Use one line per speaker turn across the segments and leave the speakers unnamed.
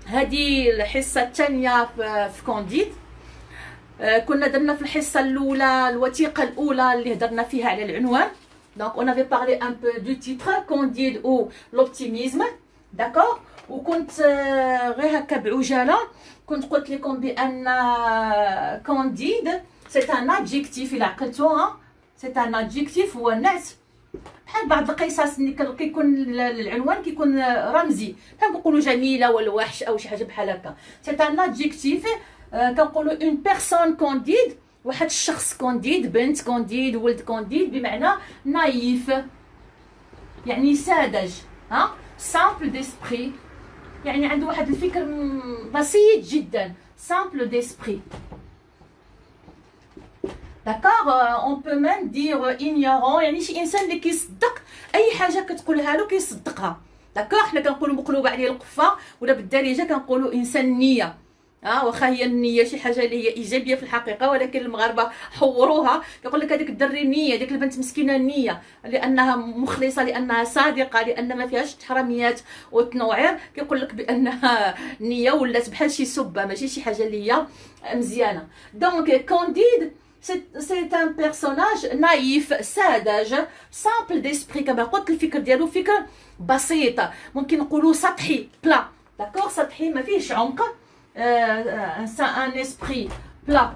هذه الحصه الثانيه في كونديد. كنا درنا في الحصه الاولى الوثيقه الاولى اللي هضرنا فيها على العنوان. دونك اون افي بارلي ان بو دو تيتر كونديد او لوبتيميزم، داكور. وكنت غير هكا بعجاله كنت قلت لكم بان كونديد سي ان ادجيكتيف، الى عقلتوها سي ان ادجيكتيف، هو نعت. بحال بعض القصص اللي كيكون العنوان كيكون رمزي، كنقولوا جميله ولا وحش او شي حاجه بحال هكا. سي ان ادجيكتيف. كنقولوا اون بيرسون كونديد، واحد الشخص كونديد، بنت كونديد، ولد كونديد، بمعنى نايف، يعني ساذج، ها، سامبل ديسبري، يعني عنده واحد الفكر بسيط جدا، سامبل ديسبري. داكوغ. اون بو ميم دير ignorant، يعني شي انسان اللي كيصدق اي حاجه كتقولها له كيصدقها. داكوغ. حنا كنقولوا مقلوبه عليه القفه، ولا بالدارجه كنقولوا انسان نيه. واخا هي النيه شي حاجه اللي هي ايجابيه في الحقيقه، ولكن المغاربه حوروها، كيقول لك هذيك الدري نيه، ديك البنت مسكينه نيه، لانها مخلصه، لانها صادقه، لان ما فيهاش تحرميات وتنوعير، كيقول لك بانها نيه، ولات بحال شي سبه، ماشي شي حاجه اللي هي مزيانه. دونك كونديد سي ان بيرسوناج نايف، ساذج، سامبل ديسبري، كما قلت الفكر ديالو فكر بسيط، ممكن نقولوا سطحي، بلا، داكوغ، سطحي ما فيهش عمق. ان اسبري بلا،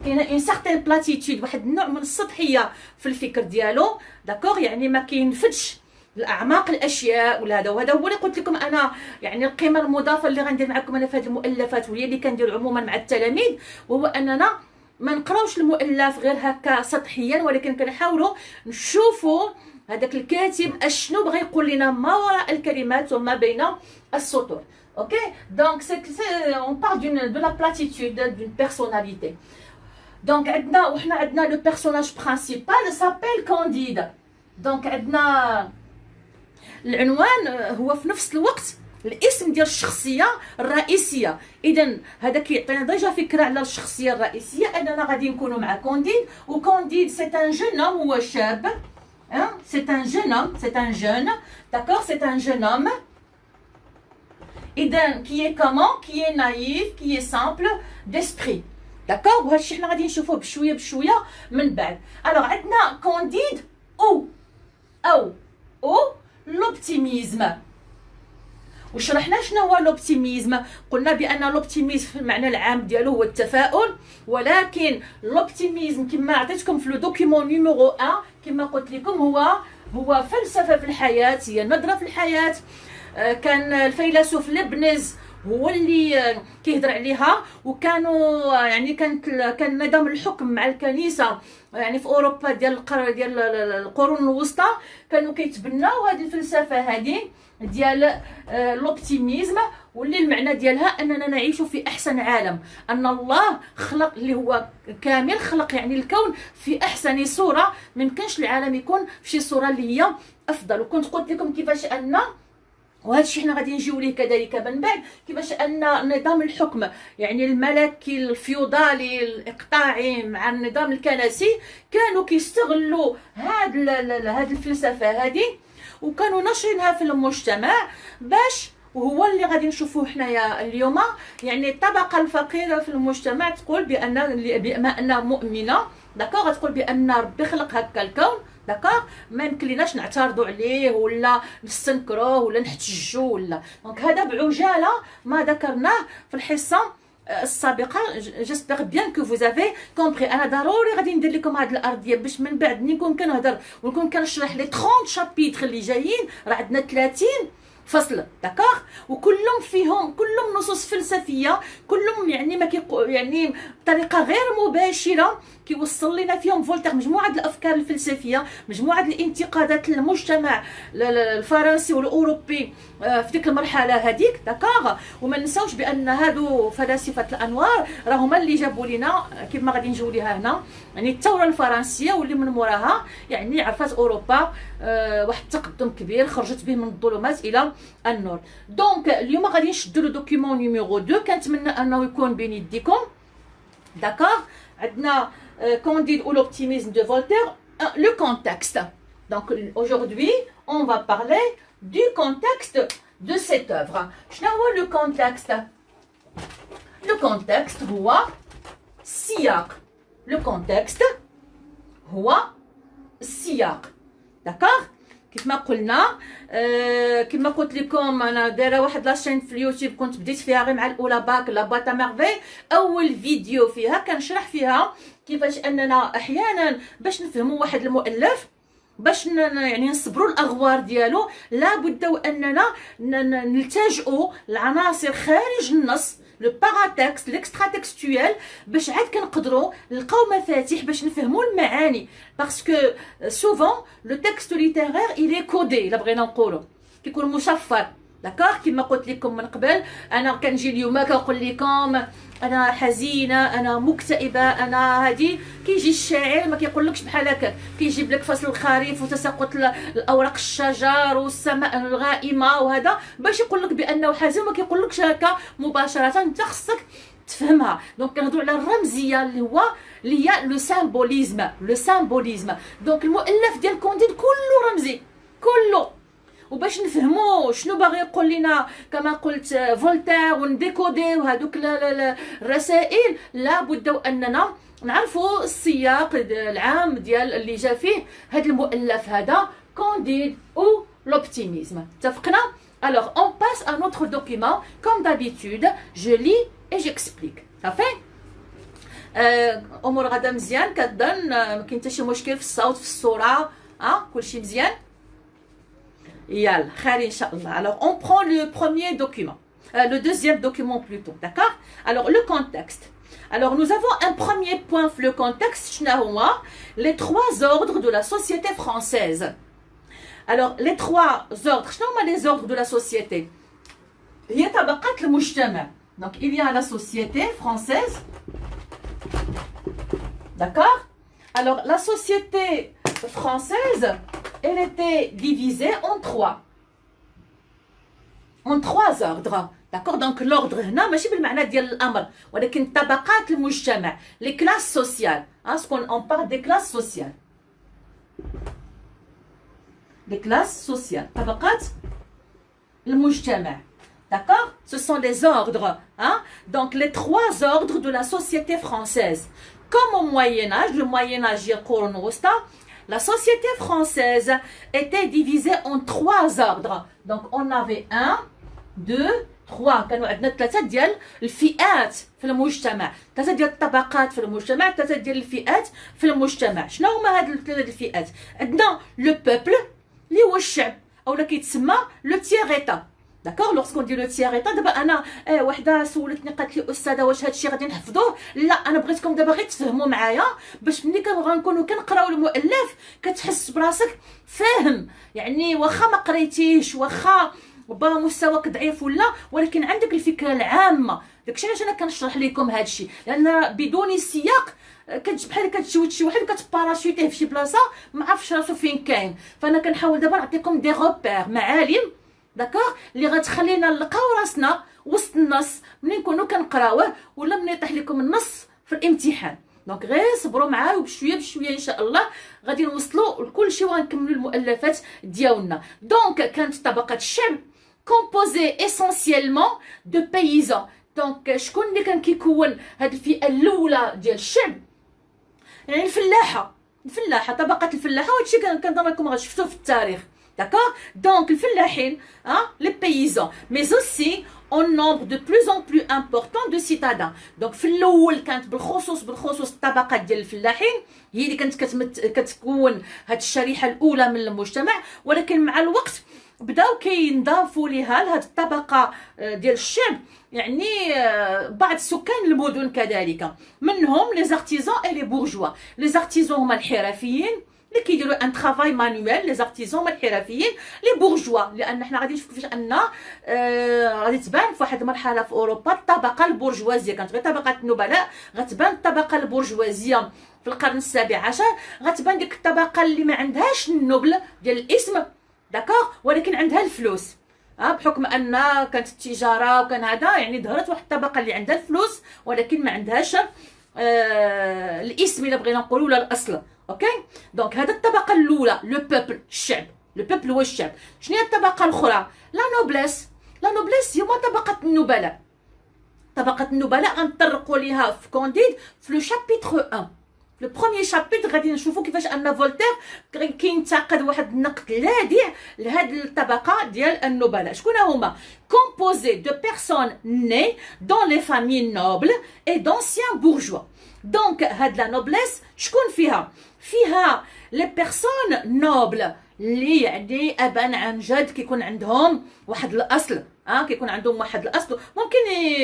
كاينه اون سارتين بلاتيتود، واحد النوع من السطحيه في الفكر ديالو، داكوغ، يعني ما كينفدش الاعماق الاشياء ولا هذا. وهذا هو اللي قلت لكم انا، يعني القيمه المضافه اللي غندير معكم انا في هذه المؤلفات، وهي اللي كندير عموما مع التلاميذ، وهو اننا ما نقراوش المؤلف غير هكا سطحيا، ولكن كنحاولوا نشوفوا هذاك الكاتب اشنو بغى يقول لنا ما وراء الكلمات وما بين السطور. Ok, donc on parle de la platitude d'une personnalité. Donc عندنا le personnage principal s'appelle Candide. Donc عندنا العنوان هو في نفس الوقت الاسم ديال الشخصيه الرئيسيه. اذا هذا كيعطينا ديجا فكره على الشخصيه الرئيسيه، اننا غادي نكونوا مع كونديد. وكونديد سي ان جون هوم، هو شاب، سي ان جون هوم، سي ان جون، داكور، سي ان جون هوم. إذن كي كومون، كي نايف، كي سامبل ديسبري، داكوغ. وهذا الشيء حنا غادي نشوفوه بشويه بشويه من بعد. الوغ عندنا كونديد او لوبتيميزم. وشرحنا شنو هو لوبتيميزم. قلنا بان لوبتيميزم في المعنى العام ديالو هو التفاؤل، ولكن لوبتيميزم كما عطيتكم في لو دوكيمون نيميرو 1، كما قلت لكم هو فلسفه في الحياه، هي نظره في الحياه. كان الفيلسوف ليبنيز هو اللي كيهضر عليها، وكانوا يعني كان نظام الحكم مع الكنيسه يعني في اوروبا ديال القرون الوسطى، كانوا كيتبناو هذه الفلسفه هذه ديال لوبتيميزم، واللي المعنى ديالها اننا نعيش في احسن عالم، ان الله خلق اللي هو كامل، خلق يعني الكون في احسن صوره، ميمكنش العالم يكون في شي صوره اللي هي افضل. وكنت قلت لكم كيفاش ان، وهذا الشيء حنا غادي نجيو ليه كذلك من بعد، كيفاش ان نظام الحكم يعني الملكي الفيودالي الاقطاعي مع النظام الكنسي كانوا كيستغلوا هاد الفلسفه هذه، وكانوا ناشرينها في المجتمع باش، وهو اللي غادي نشوفوه حنايا اليوم. يعني الطبقه الفقيره في المجتمع تقول بما انها مؤمنه، داكوغ، تقول بان ربي خلق هكا الكون، داكوغ، ما يمكنلناش نعترضوا عليه ولا نستنكروه ولا نحتجوا ولا. دونك هذا بعجاله ما ذكرناه في الحصه السابقه. جيسبر بيان كو فوز افي كومبري. انا ضروري غادي ندير لكم هذه الارضيه باش من بعد نكون كنهضر ونكون كنشرح لي 30 شابيتر اللي جايين، راه عندنا 30 فصل، داكوغ، وكلهم فيهم كلهم نصوص فلسفيه، كلهم يعني ما يعني بطريقه غير مباشره كيوصل لنا فيهم فولتير مجموعه الافكار الفلسفيه، مجموعه الانتقادات للمجتمع الفرنسي والاوروبي في ديك المرحله هذيك، داكوغ. وما نساوش بان هادو فلاسفه الانوار راه هما اللي جابوا لنا كيما غادي نجيو ليها هنا يعني الثوره الفرنسيه، واللي من موراها يعني عرفت اوروبا واحد التقدم كبير، خرجت به من الظلمات الى النور. دونك اليوم غادي نشدوا لو دوكيمون نيميرو 2، كنتمنى انه يكون بين يديكم، داكوغ. عندنا Candide ou l'optimisme de Voltaire, le contexte. Donc aujourd'hui, on va parler du contexte de cette œuvre. شنو هو le contexte? Le contexte هو السياق. Le contexte هو السياق. داكوغ؟ كيف ما قلنا كما قلت لكم انا دايره واحد لاشين في اليوتيوب كنت بديت فيها غير مع الاولى باك لا باتا ميرفي. اول فيديو فيها كنشرح فيها كيفاش اننا احيانا باش نفهموا واحد المؤلف باش يعني نصبروا الاغوار ديالو لابد واننا نلتجئوا لعناصر خارج النص لو باراتكست ليكسترا تكستويل باش عاد كنقدروا نلقاو مفاتيح باش نفهموا المعاني باسكو سوفون لو تكست ليتيرير الي كودي الا بغينا نقولوا كيكون مشفر. داكوغ كما قلت لكم من قبل انا كنجي اليوم كنقول لكم انا حزينه انا مكتئبه انا هادي كيجي الشاعر ما كيقولكش بحال هكا كيجيب لك فصل الخريف وتساقط الاوراق الشجر والسماء الغائمه وهذا باش يقول لك بانه حزين ما كيقولكش هكا مباشره انت خصك تفهمها. دونك كنهضروا على الرمزيه اللي هي لو سامبوليزم. دونك المؤلف ديال كونديد كله رمزي كله وباش نفهموا شنو باغي يقول لنا كما قلت فولتير ونديكودي وهذوك الرسائل لابد واننا نعرفوا السياق العام ديال اللي جا فيه هذا المؤلف هذا كونديد او l'optimisme. اتفقنا؟ Alors on passe à notre document comme d'habitude je lis et j'explique. صافي؟ امور غدا مزيان كظن ما كاين حتى شي مشكل في الصوت في الصوره كلشي مزيان يلا خير ان شاء الله. Alors on prend le premier document le deuxième document plutôt. D'accord? Alors le contexte. Alors nous avons un premier point le contexte شنو هو les trois ordres de la société française. Alors les trois ordres شنو هما les ordres de la société؟ هي طبقات المجتمع. Donc il y a la société française. D'accord? Alors la société française elle était divisée en trois ordres. D'accord? Donc l'ordre هنا ماشي بالمعنى ديال الامر ولكن طبقات المجتمع les classes sociales. On parle des classes sociales. Les classes sociales. طبقات المجتمع. D'accord? Ce sont les ordres. Donc les trois ordres de la société française. Comme au Moyen-Âge, le Moyen-Âge يقولون وسطى la société française était divisée en trois ordres. Donc on avait 1 2 3 كانوا عندنا ثلاثه ديال الفئات في المجتمع ثلاثه ديال الطبقات في المجتمع ثلاثه ديال الفئات في المجتمع. شنو هما هاد الثلاثه ديال الفئات؟ عندنا لو بوبل اللي هو الشعب اولا كيتسمى لو تيير ايتا. داكوغ لوغسكون دي لو تيير ايتا دابا انا وحده سولتني قالت لي استاذه واش هادشي غادي نحفظوه؟ لا انا بغيتكم دابا غير تفهموا معايا باش ملي كنكونوا كنقراو المؤلف كتحس براسك فاهم يعني واخا ما قريتيش واخا ربما مستواك ضعيف ولا ولكن عندك الفكره العامه. داكشي علاش انا كنشرح لكم هادشي لان بدون السياق بحال كتشوت شي واحد وكتباراشوتيه في شي بلاصه ما عرفش راسو فين كاين. فانا كنحاول دابا نعطيكم دي روبير معالم داكوغ اللي غتخلينا نلقاو راسنا وسط النص ملي نكونوا كنقراوه ولا ملي يطيح لكم النص في الامتحان. دونك غير صبروا معايا وبشويه بشويه ان شاء الله غادي نوصلوا لكل شيء وغنكملوا المؤلفات ديالنا. دونك كانت طبقه الشعب composé essentiellement de paysans. دونك شكون اللي كان كيكون هاد الفئه الاولى ديال الشعب؟ يعني الفلاحه طبقه الفلاحه وهادشي كنظن راكم غتشوفوه في التاريخ. D'accord? Donc الفلاحين les paysans mais aussi en nombre de plus en plus important de citadins. Donc في الاول كانت بالخصوص الطبقه ديال الفلاحين هي اللي كانت كتكون هاد الشريحه الاولى من المجتمع ولكن مع الوقت بداو كينضافوا ليها لهاد الطبقه ديال الشعب يعني بعض سكان المدن كذلك منهم لي زارتيزون اي لي بورجوا. لي زارتيزون هما الحرفيين اللي كيديروا ان طرافاي مانويل. لي زارتيزون هما الحرفيين. لي بورجوا لان حنا غادي نشوفوا كيفاش ان غادي تبان في واحد المرحله في اوروبا الطبقه البورجوازيه كانت غير طبقه النبلاء غتبان الطبقه البورجوازيه في القرن السابع عشر غتبان ديك الطبقه اللي ما عندهاش النبل ديال الاسم داكوغ ولكن عندها الفلوس بحكم ان كانت التجاره وكان هذا يعني ظهرت واحد الطبقه اللي عندها الفلوس ولكن ما عندهاش الاسم الا بغينا نقولوا ولا الاصل. اوكي دونك هذا الطبقه الاولى لو بوبل الشعب لو بوبل هو الشعب. شنو هي الطبقه الاخرى؟ لا نوبليس. لا نوبليس هما طبقه النبلاء. طبقه النبلاء غنطرقوا ليها في كونديد في لو شابيتر 1. لو بروميير شابيتر غادي نشوفوا كيفاش ان فولتير كينتقد واحد النقد لاذع لهاد الطبقه ديال النبلاء. شكون هما؟ composé de personnes nées dans les familles nobles et d'anciens bourgeois. دونك هاد لا نوبليس شكون فيها؟ فيها لي بيرسون نوبل اللي يعني ابان عن جد كيكون عندهم واحد الاصل، كيكون عندهم واحد الاصل. ممكن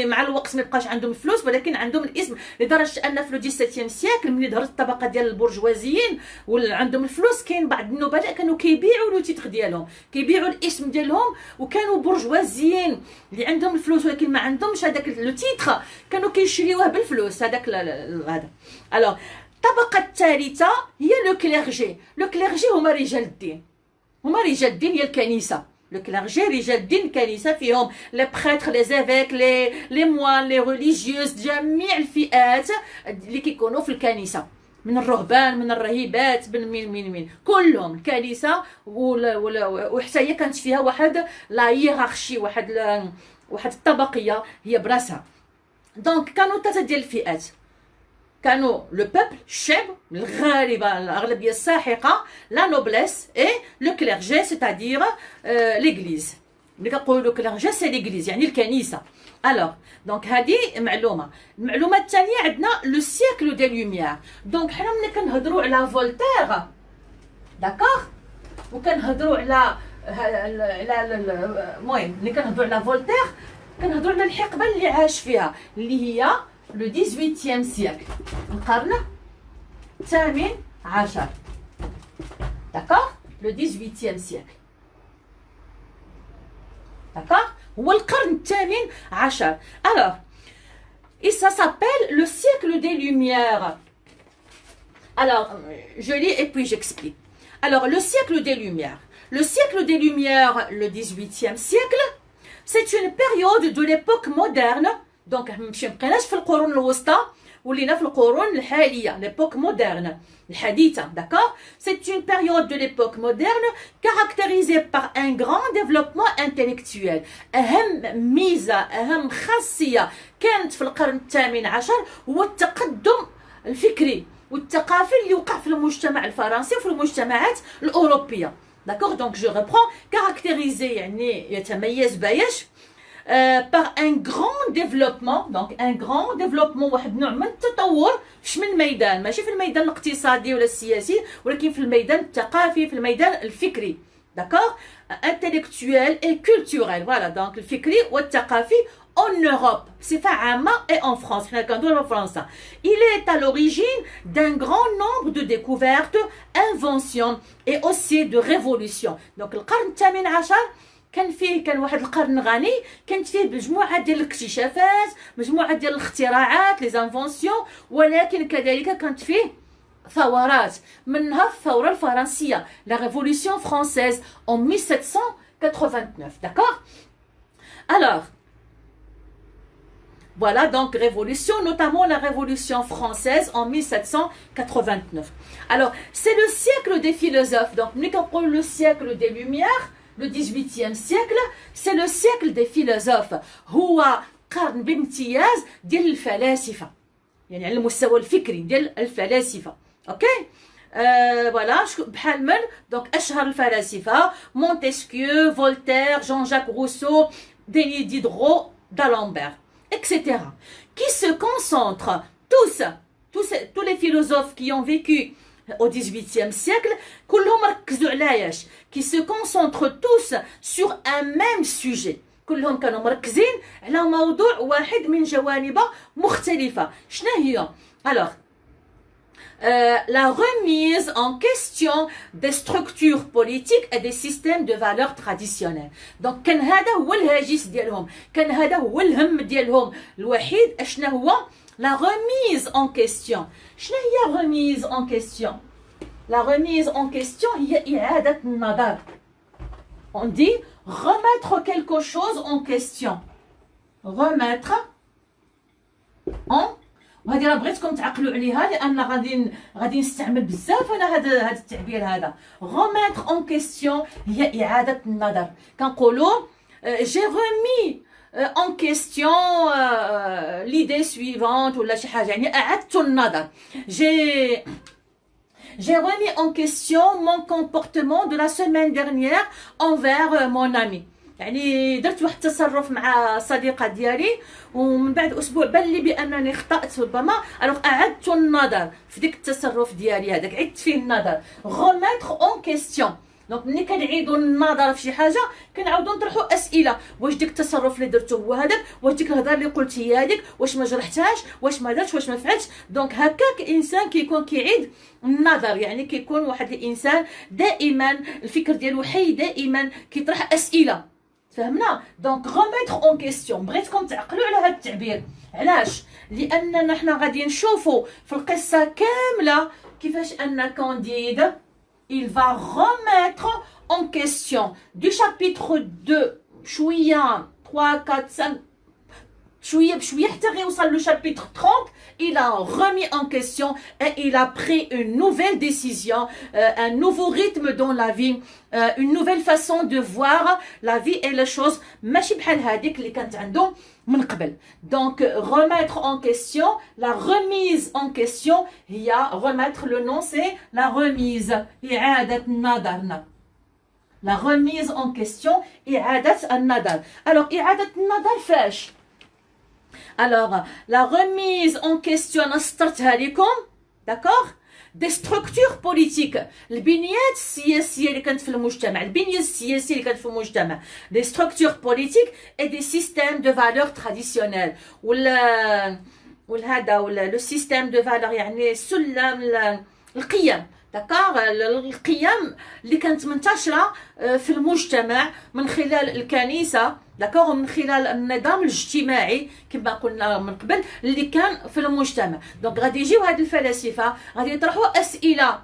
مع الوقت ما يبقاش عندهم الفلوس ولكن عندهم الاسم، لدرجه ان في لو 17 سيكل ملي ظهرت الطبقه ديال البرجوازيين وعندهم الفلوس، كاين بعض النبلاء كانوا كيبيعوا لو تيتر ديالهم، كيبيعوا الاسم ديالهم، وكانوا برجوازيين اللي عندهم الفلوس ولكن ما عندهمش هذاك لو تيتر كانوا كيشريوه بالفلوس هذاك هذا. الوغ الطبقه الثالثه هي لو كليرجي. لو كليرجي هما رجال الدين، هما رجال الدين هي الكنيسه. لو كليرجي رجال الدين الكنيسه، فيهم لي بريتر لي زيفيك لي موان لي ريليجيوس، جميع الفئات اللي كيكونوا في الكنيسه، من الرهبان من الرهيبات من كلهم الكنيسه. وحتى هي كانت فيها واحد لا هيرارشي، واحد الطبقيه هي براسها. دونك كانوا ثلاثه ديال الفئات، كانوا لو بوبل الشعب الغالبه الاغلبيه الساحقه، لا نوبليس اي لو كليرجي سيتادير ليغليز. ملي كنقولوا لو كليرجي سي ليغليز يعني الكنيسه. الوغ دونك هذه معلومه. المعلومه الثانيه عندنا لو سيكل دي لوميير. دونك حنا ملي كنهضروا على فولتير داكوغ وكنهضروا على المهم ملي كنهضروا على فولتير كنهضروا على الحقبه اللي عاش فيها اللي هي لو 18 سيكل، القرن الثامن عشر. داكوغ لو 18 سيكل داكوغ هو القرن الثامن عشر. الوغ et ça s'appelle le siècle des Lumières. Alors je lis et puis j'explique. Alors le siècle des Lumières. Le siècle des Lumières, le 18e siècle, c'est une période de l'époque moderne. دونك مبقيناش في القرون الوسطى ولينا في القرون الحاليه، ليبوك مودرن الحديثه. داكوغ c'est une période de l'époque moderne caractérisée par un grand développement intellectuel. اهم ميزه اهم خاصيه كانت في القرن الثامن عشر هو التقدم الفكري والثقافي اللي وقع في المجتمع الفرنسي وفي المجتمعات الاوروبيه. داكوغ دونك جو ريبرون caractérisé يعني يتميز بايش par un grand développement. donc un grand développement واحد نوع من التطور في من ميدان، ماشي في الميدان الاقتصادي ولا السياسي ولكن في الميدان الثقافي، في الميدان الفكري. داكوغ intellectuel et culturel. voilà donc الفكري والثقافي en Europe بصفة عامة et en France. حنا كندويو في فرنسا. il est à l'origine d'un grand nombre de découvertes, inventions et aussi de révolutions. donc القرن الثامن عشر كان واحد القرن غني، كانت فيه مجموعه ديال الاكتشافات، مجموعه ديال الاختراعات لي زانفونسيون، ولكن كذلك كانت فيه ثورات، منها الثوره الفرنسيه لا ريفولوسيون فرانسيز en 1789. d'accord. alors voilà donc révolution, notamment la révolution française en 1789. alors c'est le siècle des philosophes. donc ملي كنقولوا le siècle des lumières le 18e siècle c'est le siècle des philosophes. هو قرن بامتياز ديال الفلاسفه، يعني على المستوى الفكري ديال الفلاسفه. اوكي فوالا بحال من دونك اشهر الفلاسفه مونتسكيو، فولتير، جون جاك روسو، ديني ديدرو، دالامبert etc. qui se concentrent tous les philosophes qui ont vécu au 18e siècle كلهم ركزوا على ايش؟ qui se concentrent tous sur un même sujet. كلهم كانوا مركزين على موضوع واحد من جوانب مختلفة. شنو هي؟ alors la remise en question des structures politiques et des systèmes de valeurs traditionnels. donc كان هذا هو الهاجس ديالهم، كان هذا هو الهم ديالهم الوحيد. اشنا هو la remise en question. شنو هي remise en question؟ la remise en question هي إعادة النظر. on dit remettre quelque chose en question. remettre en وهذه راه بغيتكم تعقلوا عليها، لان غادي نستعمل بزاف انا هذا التعبير هذا. remettre en question هي اعاده النظر. كنقولوا j'ai remis en question l'idée suivante ولا شي حاجه، يعني اعدت النظر. J'ai remis en question mon comportement de la semaine dernière envers mon ami. يعني درت واحد التصرف مع صديقه ديالي، ومن بعد اسبوع بان لي بانني خطات ربما، الوغ اعدت النظر في ديك التصرف ديالي هذاك، عدت فيه النظر. remettre en question. دونك ملي كنعيدوا النظر في شي حاجه كنعاودوا نطرحوا اسئله، واش ديك التصرف اللي درته هو هذاك، واش ديك الهضره اللي قلتي هي هذيك، واش ما جرحتهاش، واش ما درتش، واش ما فعلتش. دونك هكاك الانسان كيكون كيعيد النظر، يعني كيكون واحد الانسان دائما الفكر ديالو حي، دائما كيطرح اسئله. فهمنا؟ دونك remettre en question. بغيتكم تعقلوا على هذا التعبير. علاش؟ لاننا حنا غادي نشوفوا في القصه كامله كيفاش ان كانديد il va remettre en question du chapitre 2 شويه 3 4 5 شويه بشويه حتى غيوصل لو chapitre 30. il a remis en question et il a pris une nouvelle décision, un nouveau rythme dans la vie, une nouvelle façon de voir la vie et les choses ماشي بحال هذيك اللي كانت عنده من قبل. donc remettre en question, la remise en question هي remettre, le nom c'est la remise، إعادة النظر. la remise en question إعادة النظر. alors إعادة النظر فاش؟ Alors, la remise en question نسطرتها لكم، d'accord؟ des structures politiques، البنيات السياسية اللي كانت في المجتمع، البنية السياسية اللي كانت في المجتمع، des structures politiques et des systèmes de valeurs traditionnels. والهذا لو système de valeurs يعني سلم القيم، داكوغ، القيم اللي كانت منتشره في المجتمع من خلال الكنيسه، داكوغ، من خلال النظام الاجتماعي كما قلنا من قبل اللي كان في المجتمع. دونك غادي يجيو هاد الفلاسفه غادي يطرحوا اسئله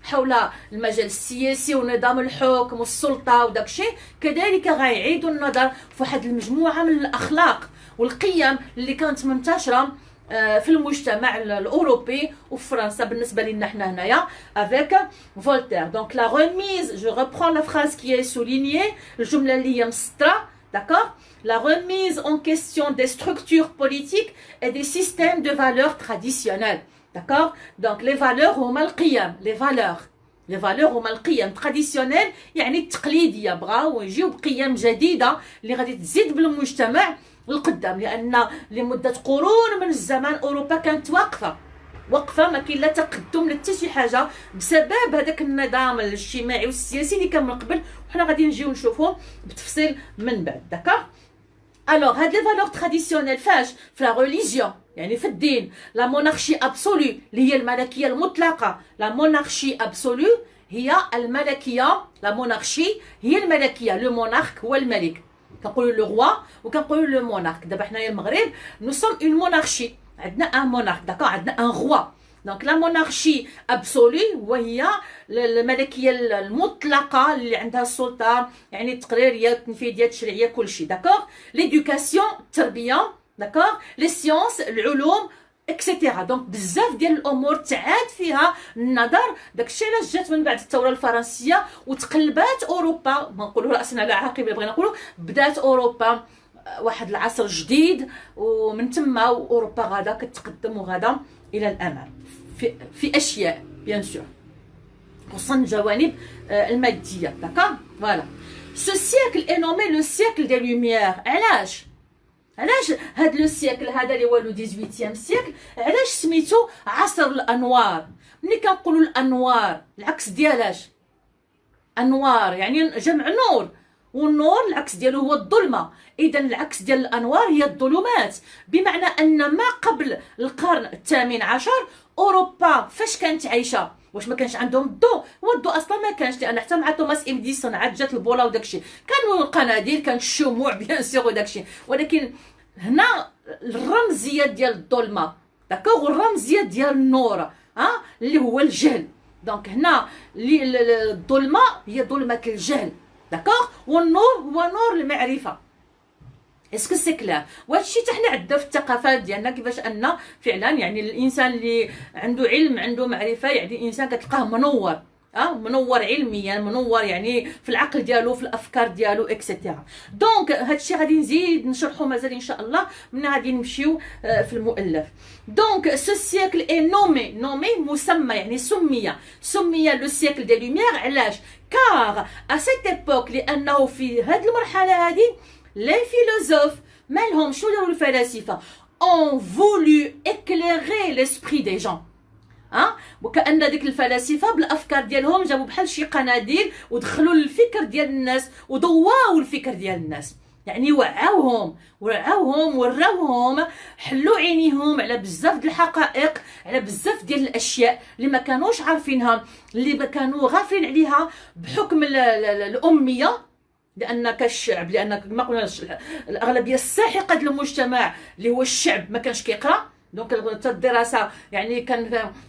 حول المجال السياسي ونظام الحكم والسلطه وداكشي، كذلك غيعيدوا النظر في واحد المجموعه من الاخلاق والقيم اللي كانت منتشره في المجتمع الاوروبي وفي فرنسا بالنسبه لنا حنا هنايا avec Voltaire. donc la remise, je reprends la phrase qui est soulignée، الجمله اللي هي مسطره، d'accord. la remise en question des structures politiques et des systèmes de valeurs traditionnels، d'accord. donc les valeurs هما القيم، les valeurs هما القيم traditionnelles يعني التقليديه، بغاو يجيو بقيم جديده اللي غادي تزيد بالمجتمع القدام، لان لمده قرون من الزمان اوروبا كانت واقفه ما كاين لا تقدم لا حتى شي حاجه بسبب هذاك النظام الاجتماعي والسياسي اللي كان من قبل، وحنا غادي نجيو نشوفوه بتفصيل من بعد، داكوغ. الوغ هاد لي فالور تراديسيونيل فاش؟ في لا ريليجيون يعني في الدين، لا مونارشي ابسولو اللي هي الملكيه المطلقه، لا مونارشي ابسولو هي الملكيه، لا مونارشي هي الملكيه، لو مونارك هو الملك، كنقولوا لو روا وكنقولوا لو مونارك. دابا حنايا المغرب نو سوم اون مونارشي، عندنا ان مونارك، داكوغ، عندنا ان روا. دونك لا مونارشي ابسولي وهي الملكيه المطلقه اللي عندها السلطه، يعني التقريريه، التنفيذيه، التشريعيه، كلشي، داكوغ. ليدوكاسيون التربيه، داكوغ. لي سيونس العلوم اكسيتيرا. دونك بزاف ديال الامور تعاد فيها النظر. داكشي علاش جات من بعد الثوره الفرنسيه وتقلبات اوروبا، ما نقولوا راسنا على عقب، بغينا نقولوا بدات اوروبا واحد العصر جديد، ومن تما اوروبا غادا كتقدم وغادا الى الامام في اشياء بيان سور، خصوصا الجوانب الماديه، داكا. فوالا سو سيكل اي نومي لو سيكل دي لوميير. علاش هاد لو سيكل هذا اللي هو لو 18 سيكل علاش سميتو عصر الانوار؟ ملي كنقولوا الانوار العكس ديالاش؟ انوار يعني جمع نور، والنور العكس ديالو هو الظلمه، اذا العكس ديال الانوار هي الظلمات. بمعنى ان ما قبل القرن الثامن عشر اوروبا فاش كانت عايشه؟ واش ما كانش عندهم الضوء؟ هو الضوء اصلا ما كانش، لان حتى مع توماس اديسون عاد جات البوله وداكشي، كانوا القناديل، كان الشموع بيان سيغ وداكشي، ولكن هنا الرمزيه ديال الظلمه، داكوغ، والرمزيه ديال النور اللي هو الجهل. دونك هنا الظلمه هي ظلمه الجهل، داكوغ، والنور هو نور المعرفه. اسكو سي كلير؟ وهذا الشيء حتى حنا عندنا في الثقافات ديالنا، كيفاش ان فعلا يعني الانسان اللي عنده علم عنده معرفه يعني انسان كتلقاه منور، منور علميا، منور يعني في العقل ديالو، في الافكار ديالو اكسيتيرا. دونك هادشي غادي نزيد نشرحو مازال ان شاء الله، من غادي نمشيو في المؤلف. دونك سو سيكل اي نومي مسمى، يعني سمي لو سيكل دي لوميير. علاش؟ كار ا سيت ايبوك، لانه في هاد المرحله هادي لي فيلوزوف مالهم شنو داروا الفلاسفه؟ اون فولو éclairer l'esprit des gens. وكأن ديك الفلاسفه بالافكار ديالهم جابوا بحال شي قناديل ودخلوا الفكر ديال الناس وضواو الفكر ديال الناس، يعني وعاوهم وراوهم، حلوا عينيهم على بزاف د الحقائق، على بزاف ديال الاشياء اللي ما كانوش عارفينها، اللي ما كانوا غافلين عليها بحكم الاميه. لان كالشعب، لان كما قلنا الاغلبيه الساحقه ديال المجتمع اللي هو الشعب ما كانش كيقرا. دونك الدراسه يعني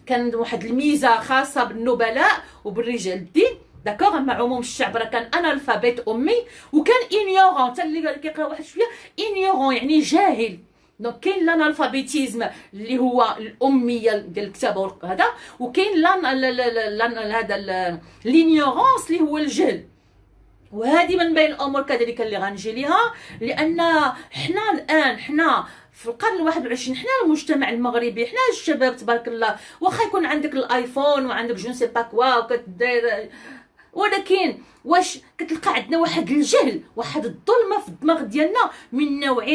كان واحد الميزه خاصه بالنبلاء وبالرجال الدين، داكوغ. اما عموم الشعب راه كان انالفابيت امي، وكان انيورون، حتى اللي كيقرا واحد شويه انيورون يعني جاهل. دونك كاين الانالفابيتيزم اللي هو الاميه ديال الكتابه هذا، وكاين هذا لينيورونس اللي هو الجهل. وهذه من بين الامور كذلك اللي غنجي ليها، لان حنا الان في القرن 21 حنا المجتمع المغربي، حنا الشباب تبارك الله، واخا يكون عندك الايفون وعندك جون سي با كوا وكدير، ولكن واش كتلقى عندنا واحد الجهل، واحد الظلمه في الدماغ ديالنا من نوع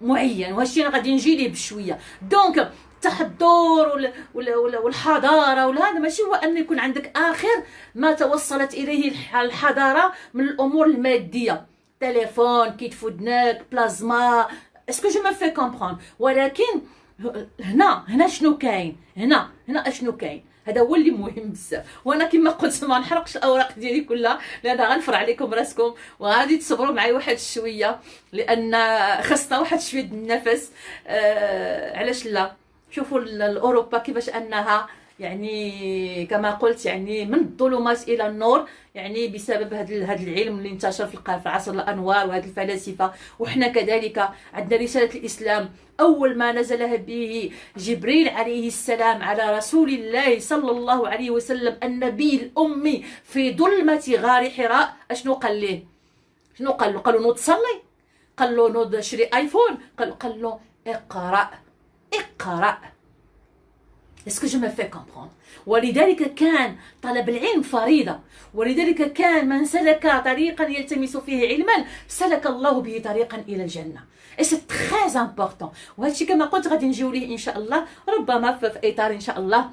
معين، وهذا الشيء غادي نجي ليه بشويه. دونك التحضر والحضاره وهذا ماشي هو ان يكون عندك اخر ما توصلت اليه الحضاره من الامور الماديه، تليفون كيت في ودنك، بلازما، اسكو جو مي في كومبرون. ولكن هنا شنو كاين؟ هنا اشنو كاين؟ هذا هو اللي مهم بزاف. وانا كما قلت ما نحرقش الاوراق ديالي كلها، لان غنفرع عليكم راسكم، وغادي تصبروا معايا واحد شويه، لان خاصنا واحد شويه النفس. علاش لا؟ شوفوا الاوروبا كيفاش انها يعني كما قلت يعني من الظلمات الى النور، يعني بسبب هذا العلم اللي انتشر في عصر الانوار وهذه الفلاسفه. وحنا كذلك عندنا رساله الاسلام اول ما نزل به جبريل عليه السلام على رسول الله صلى الله عليه وسلم النبي الامي في ظلمه غار حراء. اشنو قال ليه؟ شنو قال له؟ قال له نوض تصلي، قال له نوض شري ايفون، قال له اقرا. اسكو جو مي في كومبرون؟ ولذلك كان طلب العلم فريضه، ولذلك كان من سلك طريقا يلتمس فيه علما سلك الله به طريقا الى الجنه. اي سي تري امبورطون. وهذا الشيء كما قلت غادي نجيو ليه ان شاء الله، ربما في اطار ان شاء الله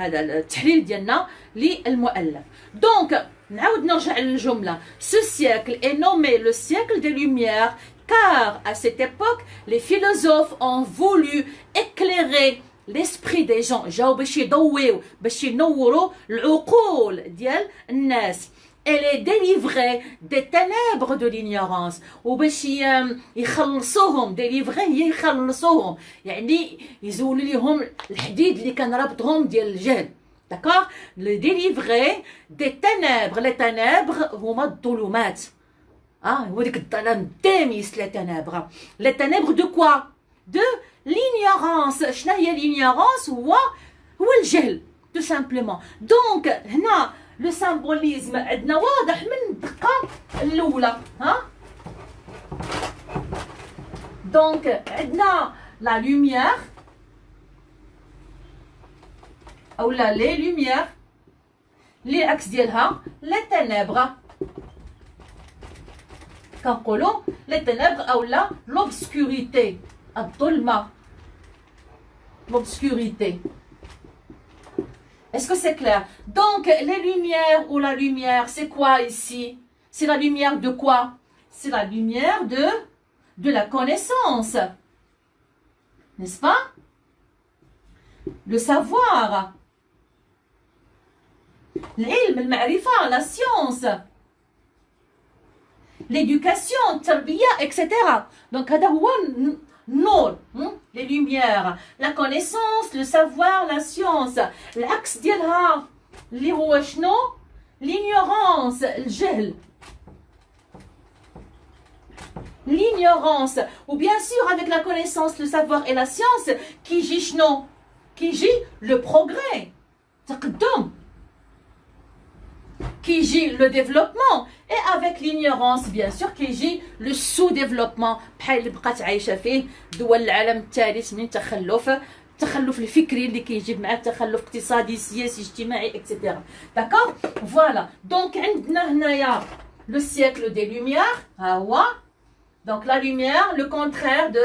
هذا التحليل ديالنا للمؤلف. دونك نعاود نرجع للجمله. Ce siècle est nommé le siècle des Lumières car à cette époque les philosophes ont voulu éclairer l'esprit des gens. جاو باش يضويو، باش ينوروا العقول ديال الناس. et les délivrer des ténèbres de l'ignorance. وباش يخلصوهم، délivrer يخلصوهم، يعني يزولوا ليهم الحديد اللي كان رابطهم ديال الجهل. d'accord? le délivrer des ténèbres. les ténèbres هما الظلمات. هو ديك الظلام الدامس. les ténèbres. les ténèbres de quoi? de l'ignorance. شنو هي l'ignorance؟ هو الجهل tout simplement. donc هنا لو سامبوليزم عندنا واضح من الدقه الاولى. دونك عندنا لا لوميير او لا لي لوميير اللي عكس ديالها لي تينيبر. كنقولوا لي تينيبر او لا لوبسكوريتي، الظلمه، l'obscurité. Est-ce que c'est clair? Donc, les lumières ou la lumière, c'est quoi ici? C'est la lumière de quoi? C'est la lumière de la connaissance. N'est-ce pas? Le savoir. العلم، المعرفة، la science. L'éducation, التربية, etc. Donc, هذا هو نور، les lumières، la connaissance، le savoir، la science. العكس ديالها اللي هو شنو؟ l'ignorance، الجهل. l'ignorance. Ou bien sûr, avec la connaissance, le savoir et la science, qui يجي شنو؟ qui يجي le progrès. تقدم. qui يجي le développement. Et avec l'ignorance, bien sûr, qui يجي le sous-développement. بحال اللي بقات عايشة فيه دول العالم الثالث من التخلف الفكري اللي كيجيب معاه تخلف اقتصادي سياسي اجتماعي etc. داكور فوالا دونك عندنا هنايا لو سيكل دي لوميير ها هو دونك لا لوميير لو كونترير دو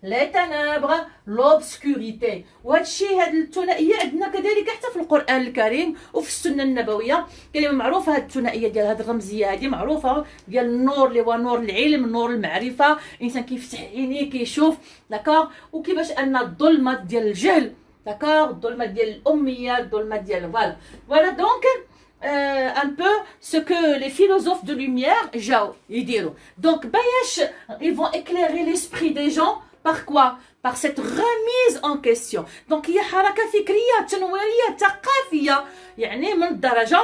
لي تنابر لوبسكوريتي وهذا الشيء هذه الثنائيه عندنا كذلك حتى في القران الكريم وفي السنه النبويه كلمه معروفه هذه الثنائيه ديال هذه الرمزيه هذه معروفه ديال النور اللي هو نور العلم نور المعرفه الانسان كيفتح عينيه كيشوف داكور وكيفاش ان الظلمه ديال الجهل داكور الظلمه ديال الاميه الظلمه ديال فوالا دونك un peu ce que les philosophes de lumière جاو يديروا donc باش ils vont éclairer l'esprit des gens par quoi par cette remise en question donc هي حركه فكريه تنويريه ثقافيه يعني من الدرجه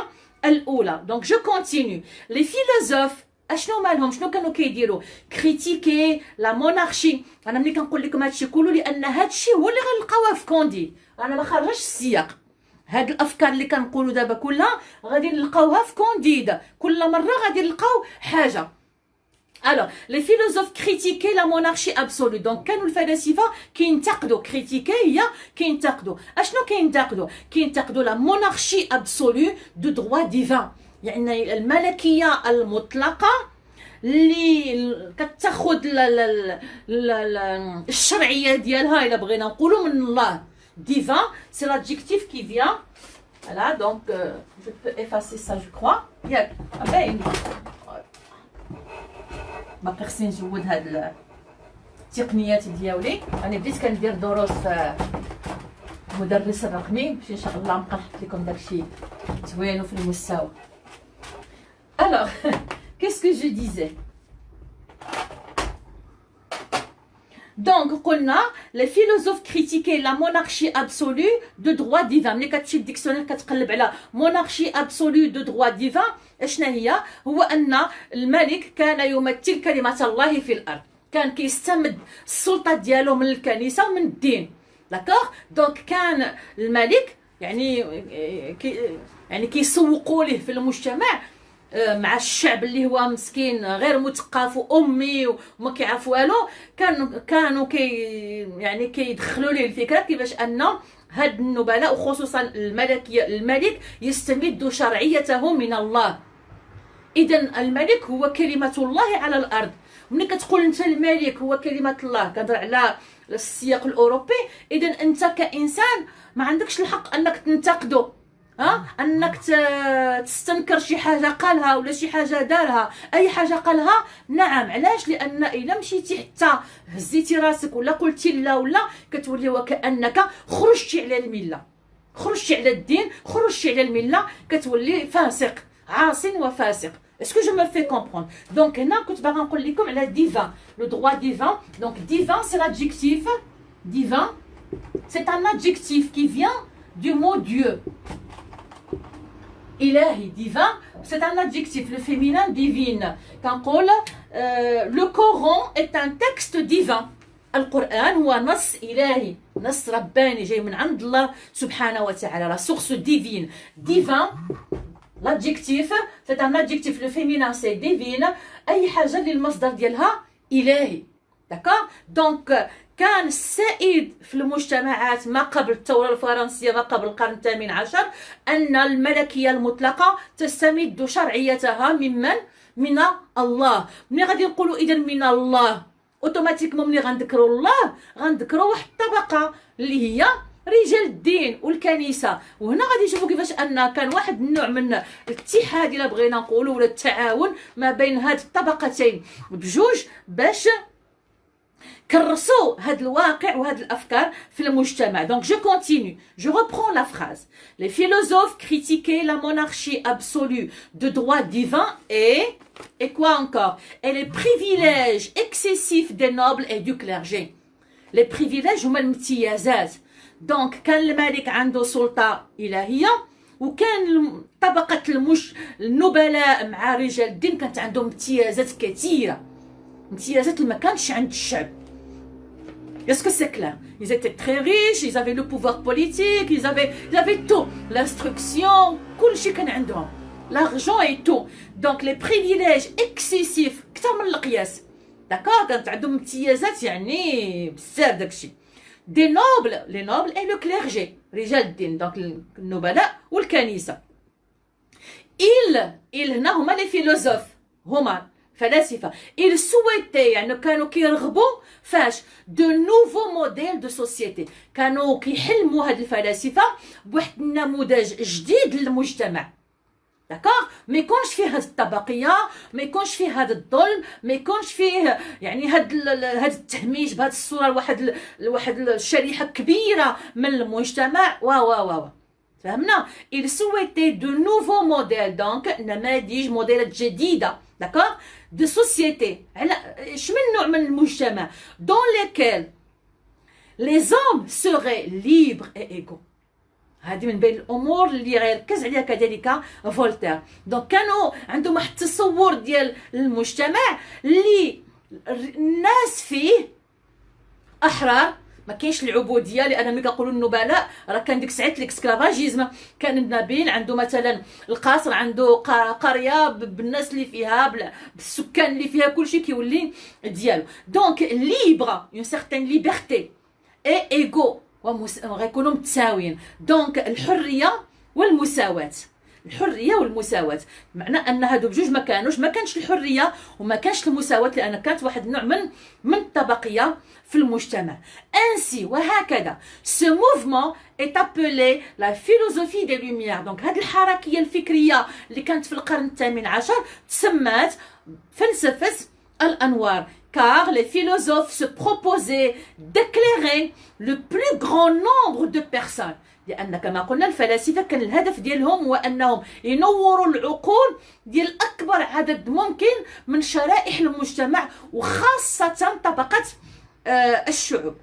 الاولى donc je continue les philosophes اشنو مالهم شنو كانوا كيديروا كريتيكي لا مونارشي انا ملي كنقول لكم هادشي كله لان هادشي هو اللي غنلقاوه في كوندي انا ما خرجش السياق هاد الافكار اللي كنقولوا دابا كلها غادي نلقاوها في كونديد كل مره غادي نلقاو حاجه alors les philosophes critiquaient la monarchie absolue donc كانوا الفلاسفه كينتقدوا كريتيكي هي كينتقدوا اشنو كينتقدوا la monarchie absolue de droit divin يعني الملكيه المطلقه اللي كتاخذ الشرعيه ديالها الا بغينا نقولوا من الله divin, c'est l'adjectif qui vient. Voilà, donc je peux effacer ça, je crois. ياك باين باقي خصني نجود هاد التقنيات ديالي انا بديت كندير دروس في المدرس الرقمي باش ان شاء الله نبقى نحط لكم داكشي زوين وفي المستوى. alors qu'est-ce que je disais donc قلنا les philosophes critiquaient la monarchie absolue de droit divin ملي كتمشي للديكسيونير كتقلب على monarchie absolue de droit divin اشنا هي هو ان الملك كان يمثل كلمه الله في الارض كان كيستمد السلطه ديالو من الكنيسه ومن الدين داكوغ دونك كان الملك يعني كيسوقوا ليه في المجتمع مع الشعب اللي هو مسكين غير مثقف وامي وما كيعرف والو كانوا يعني كيدخلوا ليه الفكره كيفاش ان هاد النبلاء وخصوصا الملك يستمد شرعيته من الله اذا الملك هو كلمه الله على الارض ملي كتقول انت الملك هو كلمه الله كنهضر على السياق الاوروبي اذا انت كانسان ما عندكش الحق انك تنتقده انك تستنكر شي حاجه قالها ولا شي حاجه دارها اي حاجه قالها نعم علاش لان الا مشيتي حتى هزيتي راسك ولا قلتي لا ولا كتولي وكانك خرجتي على المله خرجتي على الدين خرجتي على المله كتولي فاسق عاص وفاسق Est-ce que je me fais comprendre? Donc هنا كنت باغا نقول لكم على divin le droit divin donc divin c'est l'adjectif divin c'est un adjectif qui vient du mot Dieu إلهي divin c'est un adjectif le féminin divine كنقول le Coran est un texte divin القرآن هو نص إلهي نص رباني جاي من عند الله سبحانه وتعالى la source divine divin l'adjectif c'est un adjectif le féminin c'est divine أي حاجة اللي المصدر ديالها إلهي d'accord donc كان السائد في المجتمعات ما قبل الثورة الفرنسية ما قبل القرن الثامن عشر أن الملكية المطلقة تستمد شرعيتها من الله ملي غادي نقولوا إذا من الله اوتوماتيكمون ملي غنذكروا الله غنذكروا واحد الطبقة اللي هي رجال الدين والكنيسة وهنا غادي نشوفوا كيفاش أن كان واحد النوع من الاتحاد إلا بغينا نقولوا ولا التعاون ما بين هاد الطبقتين بجوج باش كرسوا هاد الواقع وهاد الافكار في المجتمع donc je continue je reprends la phrase les philosophes critiquaient la monarchie absolue de droit divin et quoi encore et les privilèges excessifs des nobles et du clergé les privilèges هما الامتيازات donc كان الملك عنده سلطه الهيه وكان طبقه النبلاء مع رجال الدين كانت عندهم امتيازات كثيره امتيازات اللي ما كانتش عند الشعب. Est-ce que c'est clair? Ils étaient très riches, ils avaient le pouvoir politique, ils avaient tout. L'instruction, كلشي كان عندهم. L'argent et tout. Donc les privilèges excessifs كثر من القياس. D'accord? كانت عندهم امتيازات يعني بزاف داكشي. Des nobles, les nobles et le clergé. رجال الدين، donc النبلاء والكنيسة. ils هنا هما لي فيلوزوف، هما فلاسفة. ils souhaitaient يعني كانوا كيرغبوا فاش دو نوفو موديل دو سوسيتي، كانوا كيحلموا هاد الفلاسفة بواحد النموذج جديد للمجتمع. داكوغ، ما يكونش فيه هاد الطبقية، ما يكونش فيه هاد الظلم، ما يكونش فيه يعني هاد التهميش بهاد الصورة لواحد الشريحة كبيرة من المجتمع و فهمنا؟ il souhaitait de nouveaux modèles، donc نماذج موديلات جديدة، داكوغ، de société، على شمن نوع من المجتمع dans lesquels les hommes seraient libres et égaux. هذه من بين الامور اللي غيركز عليها كذلك فولتير. دونك كانوا عندهم واحد التصور ديال المجتمع اللي الناس فيه احرار، ما كاينش العبوديه، لان ملي كنقولوا النبلاء راه كان ديك الساعات ليكسكلافاجيزم، كان النبيل عنده مثلا القصر، عنده قريه بالناس اللي فيها، بالسكان اللي فيها، كلشي كيولي ديالو. دونك ليبر اون سيغتان ليبرتي اي ايغو، غيكونوا متساويين. دونك الحريه والمساواه، الحريه والمساواه، معنى ان هادو بجوج ما كانش الحريه وما كانش المساواه، لان كانت واحد النوع من الطبقيه في المجتمع. انسي وهكذا ce mouvement est appelé la philosophie des lumières. دونك هاد الحركيه الفكريه اللي كانت في القرن الثامن عشر تسمات فلسفه الانوار، car les philosophes se proposaient d'éclairer le plus grand nombre de personnes. لأن كما قلنا الفلاسفة كان الهدف ديالهم هو أنهم ينوروا العقول ديال أكبر عدد ممكن من شرائح المجتمع، وخاصة طبقة الشعوب.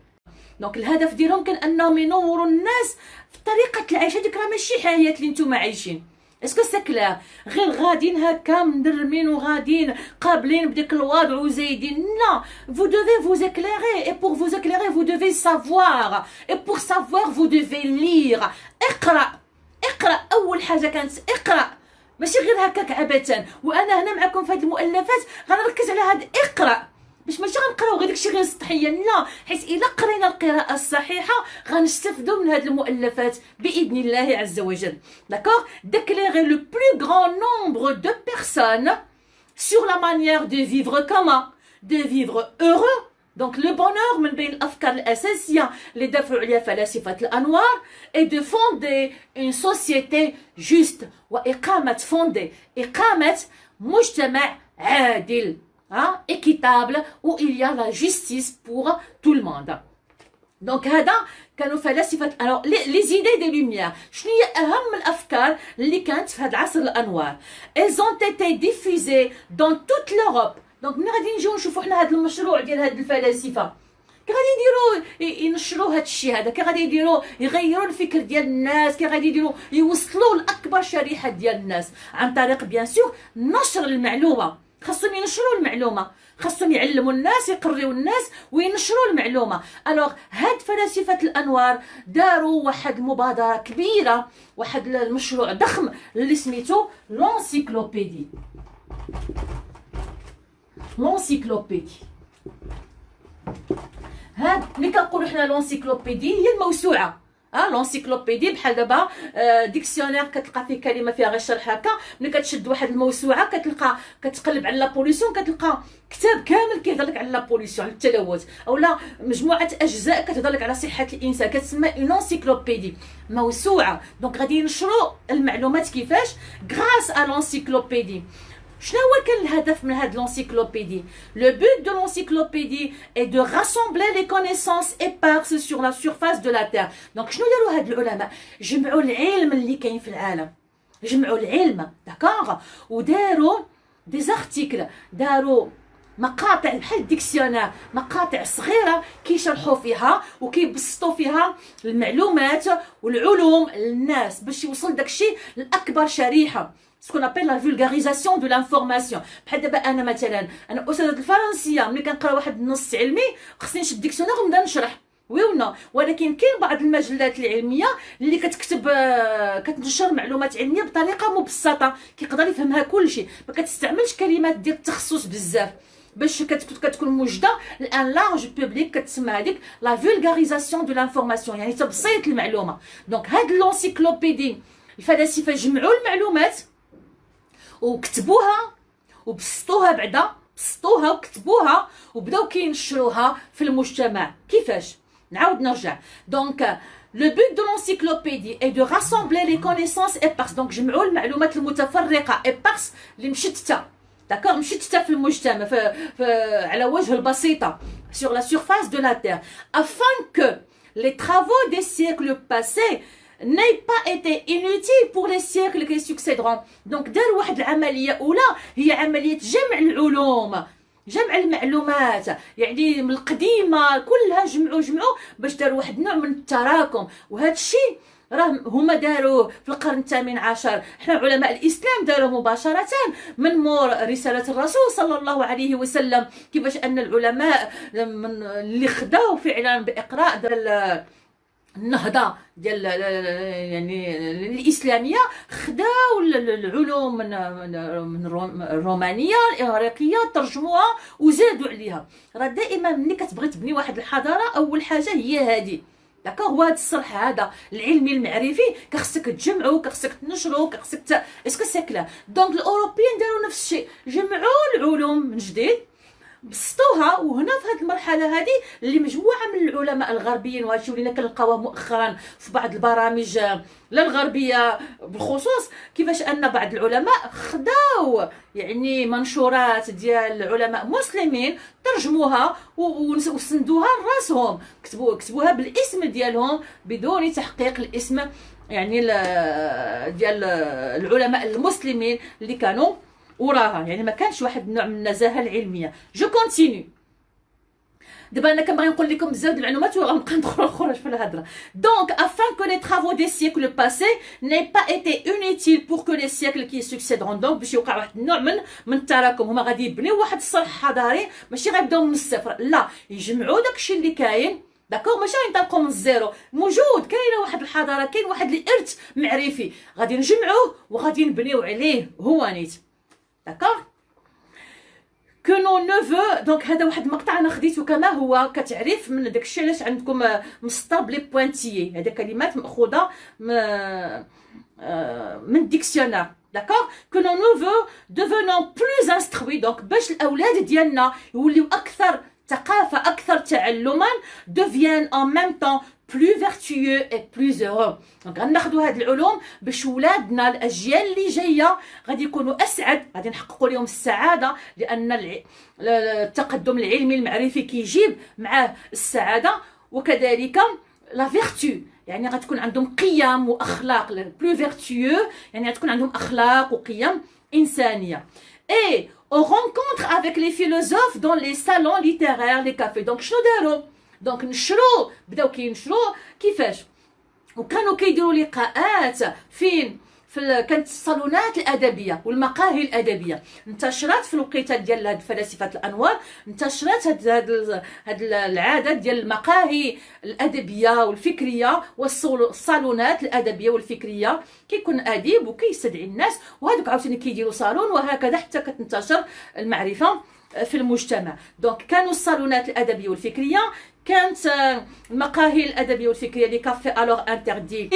دونك الهدف ديالهم كان أنهم ينوروا الناس في طريقة العيش. هذيك راه ماشي حياة اللي نتوما عايشين. اسكو سي كلير؟ غير غاديين هكا مدرمين وغاديين قابلين بديك الوضع وزايدين. لا، vous devez vous éclairer, et pour vous éclairer vous devez savoir, et pour savoir vous devez lire. اقرا اول حاجه كانت اقرا، ماشي غير هكاك عبثا. وانا هنا معكم في هذه المؤلفات غنركز على هذا اقرا، باش ماشي غنقراو غير داكشي غير سطحيا، لا، حيت الا قرينا القراءه الصحيحه غنستافدوا من هذه المؤلفات باذن الله عز وجل. داكوغ، d'éclairer le plus grand nombre de personnes sur la manière de vivre comment, de vivre heureux. دونك لو بونور من بين الافكار الاساسيه اللي دافعوا عليها فلاسفه الانوار، et de fonder une société juste، واقامه اقامه مجتمع عادل، équitable où il y a la justice pour tout le monde. دونك هذا كانوا فلاسفه. alors les idées des lumières، شنو هي اهم الافكار اللي كانت في هذا العصر الانوار؟ elles ont été diffusées dans toute l'Europe. دونك ملي غادي نجيو نشوفوا حنا هذا المشروع ديال هاد الفلاسفه، كي غادي يديروا ينشروا هاد الشيء هذا، كي غادي يديروا يغيروا الفكر ديال الناس، كي غادي يديروا يوصلوا لاكبر شريحه ديال الناس عن طريق بيان سور نشر المعلومه. خاصهم ينشروا المعلومه، خاصهم يعلموا الناس، يقريوا الناس وينشروا المعلومه. الوغ هاد فلاسفه الانوار داروا واحد المبادره كبيره، واحد المشروع ضخم اللي سميتو لونسيكلوبيدي. هاد ملي كنقولوا حنا لونسيكلوبيدي هي الموسوعه. لونسيكلوبيدي بحال دابا ديكسيونير كتلقى فيه كلمه فيها غير شرح هكا. ملي كتشد واحد الموسوعه كتلقى كتقلب على لابوليسيون كتلقى كتاب كامل كيهضر لك على لابوليسيون، على التلوث، اولا مجموعه اجزاء كتهضر لك على صحه الانسان، كتسمى اون انسيكلوبيدي، موسوعه. دونك غادي ينشروا المعلومات كيفاش غراس ا لونسيكلوبيدي. شنو هو كان الهدف من هاد l'encyclopédie؟ Le but de l'encyclopédie est de rassembler les connaissances éparses sur la surface de la terre. دونك شنو داروا هاد العلماء؟ جمعوا العلم اللي كاين في العالم، جمعوا العلم، داكوغ، وداروا دي زارتيكل، داروا مقاطع بحال الديكسيونير، مقاطع صغيره كيشرحوا فيها وكيبسطوا فيها المعلومات والعلوم للناس باش يوصل داكشي لاكبر شريحه. ce qu'on appelle la vulgarisation de l'information. بحال دابا انا مثلا انا استاذه الفرنسيه، ملي كنقرا واحد النص علمي خصني نشد ديكسيونير ونبدا نشرح، وي ولا؟ ولكن كاين بعض المجلات العلميه اللي كتكتب كتنشر معلومات علميه بطريقه مبسطه كيقدر يفهمها كلشي، ما كتستعملش كلمات ديال التخصص بزاف باش كتكون موجده الان لارج بوبليك، كتسمى هذيك لا فولغاريزاسيون دو لانفورماسيون، يعني تبسيط المعلومه. دونك هاد لونسيكلوبيدي الفلاسفه جمعوا المعلومات وكتبوها وبسطوها، بعدا بسطوها وكتبوها وبداو كينشروها في المجتمع. كيفاش؟ نعاود نرجع. دونك le but de l'encyclopédie est de rassembler les connaissances éparses. donc جمعوا المعلومات المتفرقه éparses اللي مشتته، داكوغ، مشتته في المجتمع على وجه البسيطه sur la surface de la terre, afin que les travaux des siècles passés n'aient pas été inutiles pour les siècles qui succéderont. donc دار واحد العمليه اولى هي عمليه جمع العلوم، جمع المعلومات، يعني من القديمه كلها جمعوا باش داروا واحد النوع من التراكم. وهذا الشيء راه هما داروه في القرن الثامن عشر. حنا علماء الاسلام داروه مباشره من مور رساله الرسول صلى الله عليه وسلم، كيفاش ان العلماء اللي خداو فعلا باقراء ديال النهضه ديال يعني الاسلاميه خداو العلوم من الرومانيه الاغريقيه، ترجموها وزادوا عليها. راه دائما ملي كتبغي تبني واحد الحضاره اول حاجه هي هذه، داكوغ، هو هذا الصرح هذا العلمي المعرفي كخصك تجمعو، كخصك تنشرو، كخصك اسكو سي كلا. دونك الاوروبيين داروا نفس الشيء، جمعوا العلوم من جديد بسطوها. وهنا في هذه المرحله هذه اللي مجموعه من العلماء الغربيين، وهادشي ولينا كنلقاوه مؤخرا في بعض البرامج لا الغربيه بالخصوص، كيفاش ان بعض العلماء خداو يعني منشورات ديال علماء مسلمين ترجموها وسندوها لراسهم، كتبوها بالاسم ديالهم بدون تحقيق الاسم يعني ديال العلماء المسلمين اللي كانوا وراها، يعني ما كانش واحد النوع من النزاهه العلميه. جو كونتينيو. دابا انا كنبغي نقول لكم بزاف د المعلومات وغنبقى ندخل نخرج في الهضره. donc afin que les travaux des siècles passés n'aient pas été inutiles pour que les siècles qui succéderont. donc باش يوقع واحد النوع من التراكم، هما غادي يبنيو واحد الصرح حضاري، ماشي غيبداو من الصفر، لا، يجمعوا داكشي اللي كاين، داكوغ، ماشي غينطلقوا من الزيرو، موجود، كاينه واحد الحضاره، كاين واحد الارث معرفي، غادي نجمعوه وغادي نبنيو عليه هو نيت. داكوغ كو نو نوفو. دونك هذا واحد المقطع انا خديته كما هو كتعريف من داكشي علاش عندكم مسطر بلي بوانتيي، هذا كلمات ماخوذه من ديكسيونير. داكوغ كو نو نوفو devenons plus instruits. دونك باش الاولاد ديالنا يوليو اكثر ثقافه، اكثر تعلما، deviennent en même temps plus vertueux et plus heureux. دونك غناخذوا هاد العلوم باش ولادنا الاجيال اللي جايه غادي يكونوا اسعد، غادي نحققوا لهم السعاده، لان التقدم العلمي المعرفي كيجيب معاه السعاده، وكذلك لا فيرتو، يعني غتكون عندهم قيم واخلاق. بلو فيرتيو يعني غتكون عندهم اخلاق وقيم انسانيه. et on rencontre avec les philosophes dans les salons littéraires, les cafés. donc شنو داروا؟ دونك نشروا، بداو كينشروا كيفاش، وكانوا كيديروا لقاءات فين كانت الصالونات الادبيه والمقاهي الادبيه. انتشرت في الوقيته ديال هاد فلاسفه الانوار، انتشرت هاد العاده ديال المقاهي الادبيه والفكريه والصالونات الادبيه والفكريه، كيكون اديب وكيستدعي الناس، وهذوك عاوتاني كيديروا صالون، وهكذا حتى كتنتشر المعرفه في المجتمع. دونك كانوا الصالونات الادبيه والفكريه، كانت المقاهي الادبيه والفكريه لي كافي الوغ انتردي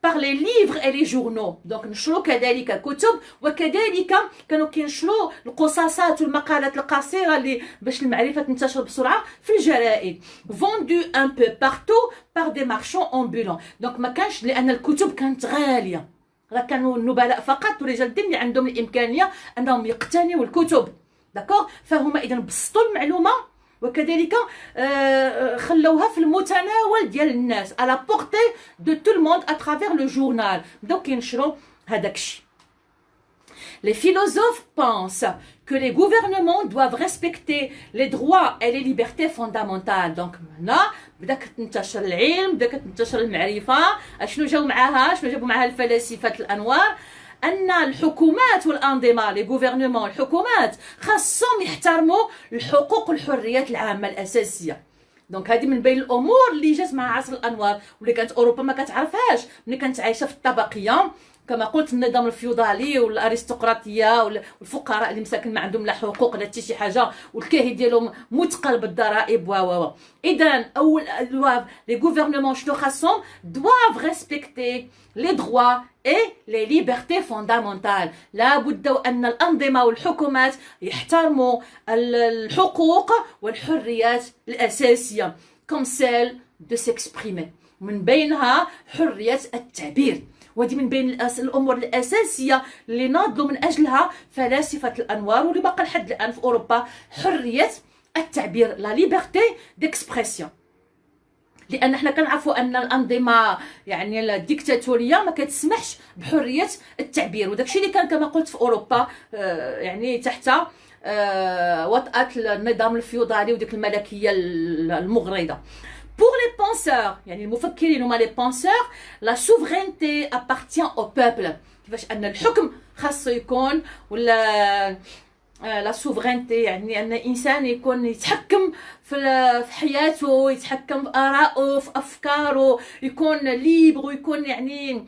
par les livres et les journaux. donc نشروا كذلك كتب، وكذلك كانوا كينشروا القصاصات والمقالات القصيره اللي باش المعرفه تنتشر بسرعه في الجرائد. vendu un peu partout par des marchands ambulants. donc ما كانش، لان الكتب كانت غاليه، راه كانوا النبلاء فقط ورجال الدين اللي عندهم الامكانيه انهم يقتنيوا الكتب. داكوغ، فهما اذا بسطوا المعلومه وكذلك خلوها في المتناول ديال الناس، à la portée de tout le monde à travers le journal. بداو كينشروا هذاك الشيء. Les philosophes pensent que les gouvernements doivent respecter les droits et les libertés fondamentales. donc هنا بدا كتنتشر العلم، بدا كتنتشر المعرفه. شنو جاو معاها؟ شنو جابوا معاها الفلاسفه الانوار؟ ان الحكومات والانظمه لي غوفرنمون الحكومات خاصهم يحترموا الحقوق والحريات العامه الاساسيه. دونك هذه من بين الامور اللي جات مع عصر الانوار واللي كانت اوروبا ما كتعرفهاش ملي كانت عايشه في الطبقيه، كما قلت النظام الفيودالي والارستقراطيه والفقراء اللي مساكن ما عندهم لا حقوق لا حتى شي حاجه والكاهي ديالهم مثقل بالضرائب و اذا اول لي غوفرنمون شنو خاصهم دوافغ ريسبكتي لي دروا اي لي ليبرتي فوندامونتال. لابد ان الانظمه والحكومات يحترموا الحقوق والحريات الاساسيه كوم سيل دو سيكسبريمي، من بينها حريه التعبير. وهذه من بين الامور الاساسيه اللي ناضلوا من اجلها فلاسفه الانوار واللي باقا لحد الان في اوروبا، حريه التعبير، لا ليبرتي ديكسبرسيون. لان حنا كنعرفوا ان الانظمه يعني الديكتاتوريه ما كتسمحش بحريه التعبير، وداكشي اللي كان كما قلت في اوروبا يعني تحت وطأة النظام الفيودالي وديك الملكيه المغرضه. Pour les penseurs يعني المفكرين هما les penseurs la souveraineté appartient au peuple. كيفاش ان الحكم خاصو يكون ولا لا سوفرينتي يعني ان الانسان يكون يتحكم في حياته، يتحكم في ارائه في افكاره، يكون ليبر ويكون يعني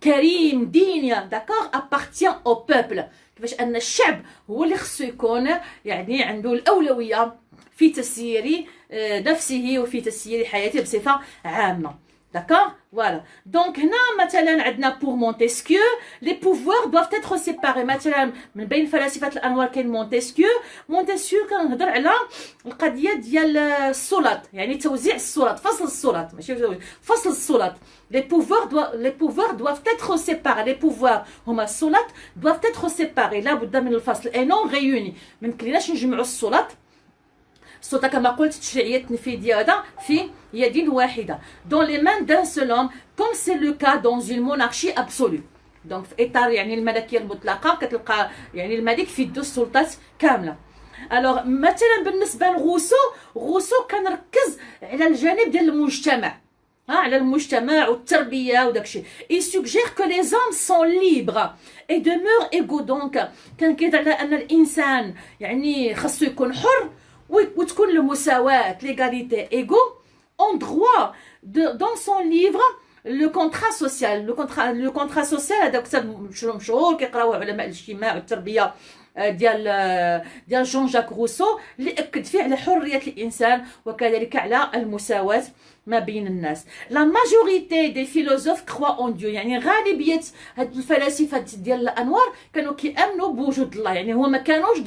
كريم دينيا داكوغ ابارتيان او بوبل. كيفاش ان الشعب هو اللي خصو يكون يعني عنده الاولويه في تسيير نفسه وفي تسيير حياته بصفه عامه. D'accord? Voilà. Donc, هنا مثلا عندنا pour Montesquieu, les pouvoirs doivent être séparés. مثلا من بين فلاسفة الأنوار كاين مونتسكيو كنهضر على القضية ديال السلط، يعني توزيع السلط، فصل السلط، ماشي فصل السلط. Les pouvoirs doivent être séparés. Les pouvoirs هما السلط doivent être séparés. لابد من الفصل et non réunis. ما يمكنناش نجمعوا السلطة كما قلت التشريعية التنفيذية هذا في يد واحدة dans les mains d'un seul homme comme c'est le cas dans une monarchie absolue. دونك في اطار يعني الملكيه المطلقه كتلقى يعني الملك في يده السلطات كامله. الوغ مثلا بالنسبه لغوسو كان ركز على الجانب ديال المجتمع، على المجتمع والتربيه وداكشي. il suggère que les hommes sont libres et demeurent égaux. دونك كان كيهضر على ان الانسان يعني خاصو يكون حر وتكون المساواة l'égalité égaux en droit dans son livre le contrat social. le contrat social هذا كتاب مشهور كيقراوه علماء الاجتماع والتربية ديال جون جاك روسو اللي اكد فيه على حرية الانسان وكذلك على المساواة ما بين الناس. لا ماجوريتي دي فيلوزوف كخوا اون ديو، يعني غالبية هاد الفلاسفة ديال الانوار كانوا كيامنوا بوجود الله، يعني هو ما كانوش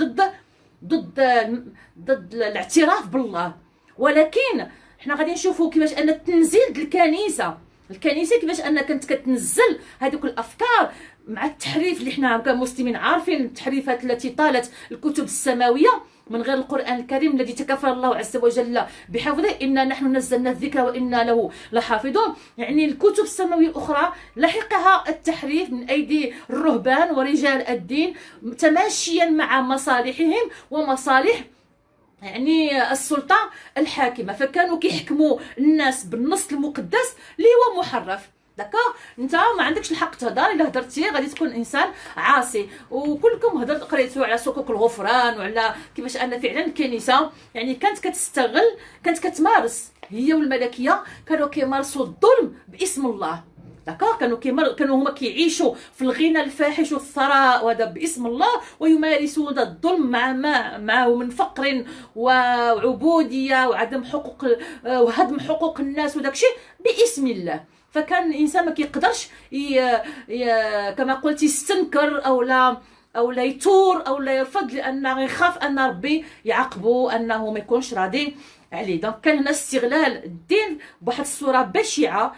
ضد الاعتراف بالله. ولكن حنا غادي نشوفوا كيفاش ان التنزيل ديال الكنيسه كيفاش ان كانت كتنزل هذوك الافكار مع التحريف اللي حنا كمسلمين عارفين، التحريفات التي طالت الكتب السماويه من غير القرآن الكريم الذي تكفل الله عز وجل بحفظه، إنا نحن نزلنا الذكر وإنا له لحافظون. يعني الكتب السماوية الأخرى لحقها التحريف من أيدي الرهبان ورجال الدين تماشيا مع مصالحهم ومصالح يعني السلطة الحاكمة، فكانوا كيحكموا الناس بالنص المقدس اللي هو محرف. داكوغ انت ما عندكش الحق تهضر، الا هضرتي غادي تكون انسان عاصي. وكلكم قريتوا على صكوك الغفران وعلى كيفاش ان فعلا الكنيسه يعني كانت كتمارس هي والملكيه كانوا كيمارسوا الظلم باسم الله. داكوغ كانوا هما كيعيشوا في الغنى الفاحش والثراء وهذا باسم الله، ويمارسون الظلم معه من فقر وعبوديه وعدم حقوق وهدم حقوق الناس وداكشي باسم الله. فكان الانسان ما كيقدرش كما قلت يستنكر او لا يثور او لا يرفض، لانه يخاف ان ربي يعاقبه انه ما يكونش راضي عليه. دونك كان هنا استغلال الدين بواحد الصوره بشعه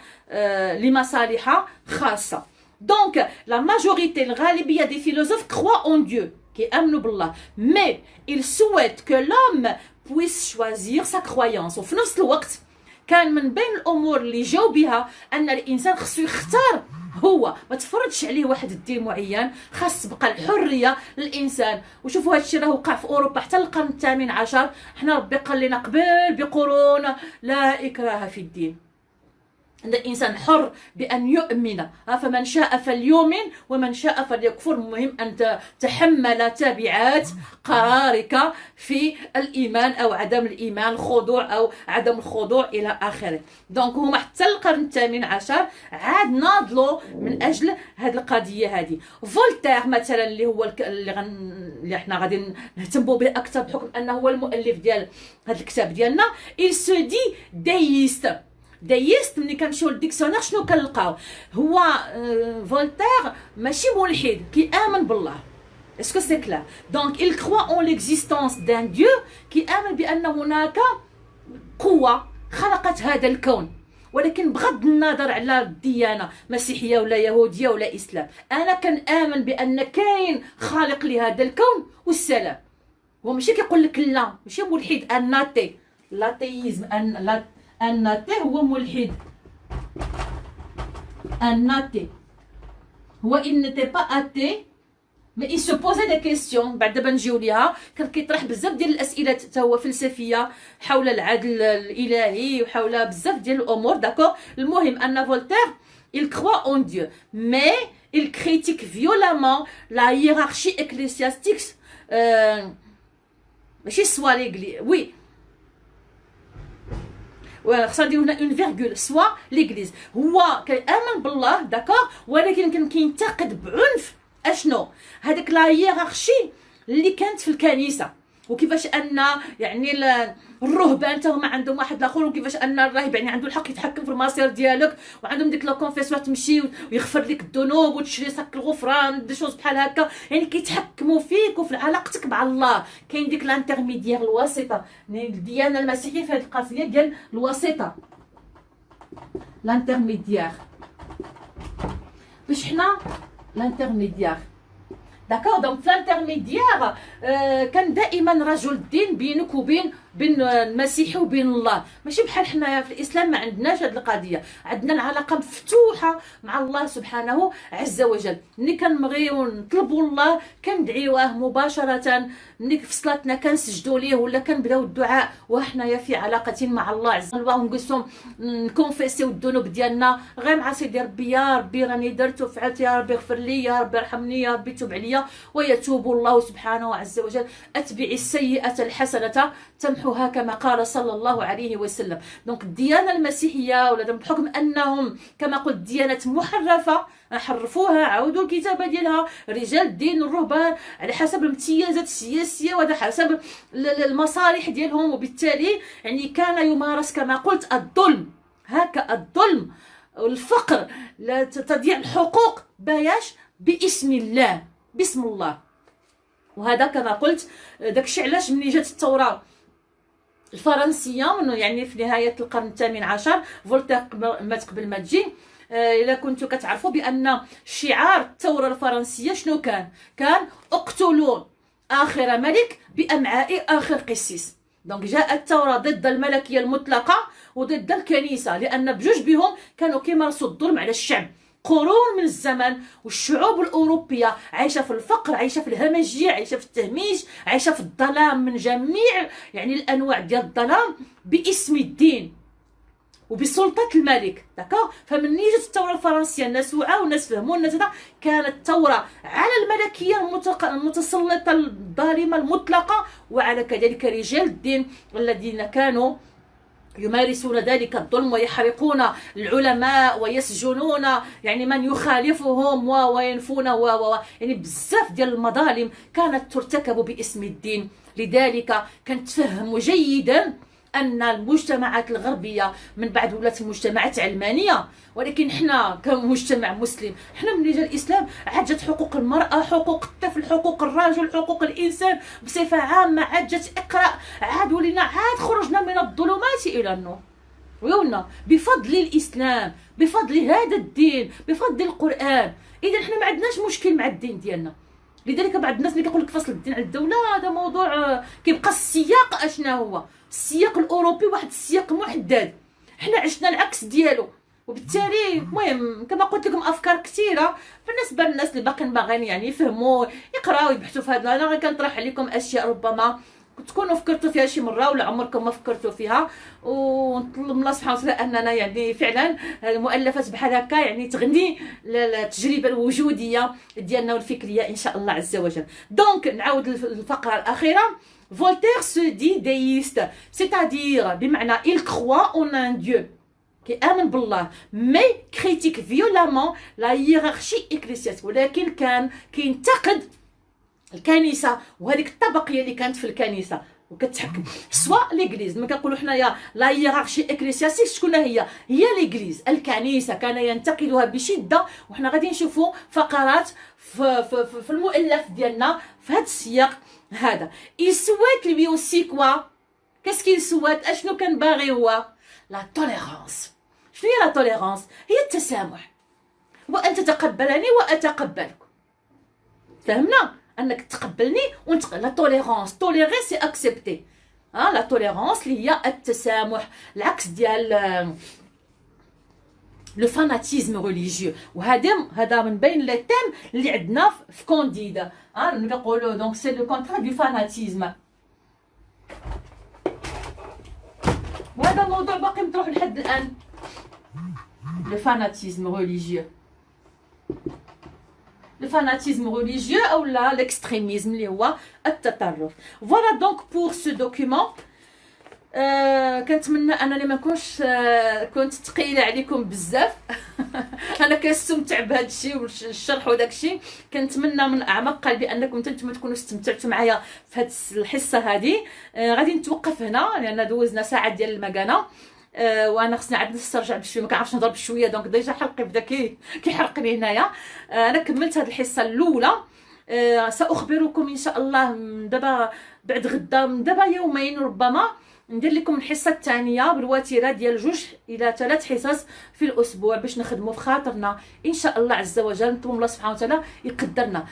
لمصالح خاصه. دونك لا ماجوريتي الغالبيه دي فيلوزوف كخوا اون ديو كيامنوا بالله، مي il souhaite que l'homme puisse choisir sa croyance. وفي نفس الوقت كان من بين الامور اللي جاو بها ان الانسان خصو يختار، هو ما تفرضش عليه واحد الدين معين، خاص تبقى الحريه للانسان. وشوفوا هذا الشيء راه وقع في اوروبا حتى القرن الثامن عشر. حنا ربي قال لنا قبل بقرون لا اكراه في الدين، أن الإنسان حر بأن يؤمن، فمن شاء فليؤمن ومن شاء فليكفر. المهم أن تحمل تبعات قرارك في الإيمان أو عدم الإيمان، الخضوع أو عدم الخضوع إلى آخره. دونك هما حتى القرن الثامن عشر عاد ناضلوا من أجل هذه القضية هذه. فولتير مثلا اللي هو اللي احنا غادي نهتموا به أكثر بحكم أنه هو المؤلف ديال هذا الكتاب ديالنا. il se dit déiste. دايست ملي كنمشيو للديكسيونير شنو كنلقاو؟ هو فولتير ماشي ملحد، كيامن بالله. اسكو سي كلار؟ دونك il croit en l'existence d'un dieu، كيامن بان هناك قوه خلقت هذا الكون، ولكن بغض النظر على الديانه مسيحيه ولا يهوديه ولا اسلام، انا كنامن بان كاين خالق لهذا الكون والسلام. هو ماشي كيقول لك لا، ماشي ملحد اناتي، لاتيزم الناتي هو ملحد. الناتي هو il n'était pas athée mais il se posait des questions. بعد دابا نجيو ليها. كان كيطرح بزاف ديال الاسئله حتى هو فلسفيه حول العدل الالهي وحول بزاف ديال الامور. داكور. المهم ان فولتير il croit en Dieu mais il critique violemment la hiérarchie ecclésiastique. ماشي سوا ليغلي وي خصنا نديرو هنا اون فيرغول سوا ليغليز. هو كيامن بالله داكور، ولكن كان كينتقد بعنف اشنو هذاك لا هيرارشي اللي كانت في الكنيسه، وكيفاش ان يعني الرهبان حتى هما عندهم واحد الاخر، وكيفاش ان الراهب يعني عنده الحق يتحكم في المصير ديالك، وعندهم ديك لا كونفيسيون تمشي ويغفر لك الذنوب وتشري صك الغفران دي شوز بحال هكا، يعني كيتحكموا فيك وفي علاقتك مع الله. كاين ديك لانترميديير الواسطه، الديانه المسيحيه في هذه القضيه ديال الواسطه لانترميديير باش حنا لانترميديير داكور. دونك في الانترميديير كان دائما رجل الدين بينك وبين المسيحي وبين الله. ماشي بحال حنايا في الاسلام ما عندناش هذه القضيه، عندنا العلاقه مفتوحه مع الله سبحانه عز وجل. ملي كنبغيو نطلبوا الله كندعيوه مباشره، ملي في صلاتنا كنسجدوا ليه ولا كنبداو الدعاء وحنايا في علاقه مع الله عز وجل، ونقولوا نكونفيسيو الذنوب ديالنا غير مع سيدي ربي، يا ربي راني درت وفعلت، يا ربي اغفر لي، يا ربي ارحمني، يا ربي توب عليا. ويتوب الله سبحانه عز وجل. اتبع السيئه الحسنه تمحوها كما قال صلى الله عليه وسلم. دونك الديانه المسيحيه ولا بحكم انهم كما قلت ديانات محرفه، حرفوها، عاودوا الكتابه ديالها، رجال الدين الرهبان على حسب الامتيازات السياسيه وعلى حسب المصالح ديالهم، وبالتالي يعني كان يمارس كما قلت الظلم. هكا الظلم والفقر، تضييع الحقوق باياش باسم الله، باسم الله. وهذا كما قلت داكشي علاش ملي جات الثوره الفرنسيه يعني في نهايه القرن الثامن عشر، فولتير مات قبل ما تجي. الا كنتو كتعرفوا بان شعار الثوره الفرنسيه شنو كان اقتلوا اخر ملك بامعاء اخر قسيس. دونك جاءت الثوره ضد الملكيه المطلقه وضد الكنيسه، لان بجوج بهم كانوا كيمارسوا الظلم على الشعب قرون من الزمن. والشعوب الأوروبية عايشة في الفقر، عايشة في الهمجية، عايشة في التهميش، عايشة في الظلام من جميع يعني الأنواع ديال الظلام باسم الدين وبسلطة الملك. داكوغ. فمن جات الثورة الفرنسية الناس وعاو والناس فهموا الناس هذا كانت ثورة على الملكية المتسلطة الظالمة المطلقة، وعلى كذلك رجال الدين الذين كانوا يمارسون ذلك الظلم ويحرقون العلماء ويسجنون يعني من يخالفهم وينفون يعني بزاف ديال المظالم كانت ترتكب باسم الدين. لذلك كانت تفهم جيدا ان المجتمعات الغربيه من بعد ولات مجتمعات علمانيه، ولكن حنا كمجتمع مسلم حنا ملي جا الاسلام عاد جات حقوق المراه، حقوق الطفل، حقوق الرجل، حقوق الانسان بصفه عامه، عاد جات اقرا، عاد ولينا، عاد خرجنا من الظلمات الى النور. ويقولنا بفضل الاسلام، بفضل هذا الدين، بفضل القران. اذا حنا ما عندناش مشكل مع الدين ديالنا. لذلك بعض الناس اللي كيقول لك فصل الدين على الدوله هذا موضوع كيبقى السياق اشنا هو السياق الاوروبي، واحد السياق محدد، حنا عشنا العكس ديالو. وبالتالي المهم كما قلت لكم افكار كثيره بالنسبه للناس اللي باقيين يعني يفهموا يقراو يبحثوا في هذا. انا غير كنطرح عليكم اشياء ربما تكونوا فكرتوا فيها شي مره ولا عمركم ما فكرتوا فيها، ونطلب من الله سبحانه وتعالى اننا يعني فعلا المؤلفات بحال هكا يعني تغني التجربه الوجوديه ديالنا والفكريه ان شاء الله عز وجل. دونك نعاود الفقره الاخيره. فولتير se dit déiste, c'est-à-dire بمعنى il croit en un dieu كيآمن بالله، mais critique violemment la hiérarchie ecclésiastique، ولكن كان كينتقد الكنيسه وهذيك الطبقيه اللي كانت في الكنيسه وكتحكم سواء ليغليز. ما كنقولوا حنايا لا هيرارشي اكليسياسيك، شكون هي ليغليز، الكنيسه كان ينتقدها بشده، وحنا غادي نشوفوا فقرات في المؤلف ديالنا في هذا السياق هذا. il souhaite lui aussi quoi qu'est-ce qu'il souhaite، اشنو كان باغي هو؟ لا توليرانس. شنو هي لا توليرانس؟ هي التسامح، وان تتقبلني واتقبلك. فهمنا انك تقبلني لا توليرانس، توليري سي اكسبتي. لا توليرانس اللي هي التسامح، العكس ديال لو فاناتيزم ريليجيو. هذا من بين لي تيم اللي عندنا في كونديد. نقولوا دونك سي لو كونترا دو فاناتيزم. وهذا الموضوع باقي مطروح لحد الان، لو فاناتيزم ريليجيو، الفاناتيزم ريليجيو او لا الاكستريميزم اللي هو التطرف. فوالا دونك بور سو دوكيومون. كنتمنى انني ما نكونش كنت ثقيله عليكم بزاف. انا كنستمتع بهذا الشيء والشرح وداك الشيء. كنتمنى من اعماق قلبي انكم نتوما تكونوا استمتعتوا معايا في هذه الحصه هذه. غادي نتوقف هنا لان دوزنا ساعه ديال المكانه، وانا خصني عاد نسترجع بشويه، ما كنعرفش نهضر بشويه، دونك ديجا حلقي بدا كيحرقني هنايا. انا كملت هذه الحصه الاولى. ساخبركم ان شاء الله دابا بعد غدا، دابا يومين ربما ندير لكم الحصه الثانيه بالوتيره ديال 2 إلى 3 حصص في الاسبوع باش نخدموا في خاطرنا ان شاء الله عز وجل. نطلب الله سبحانه وتعالى يقدرنا.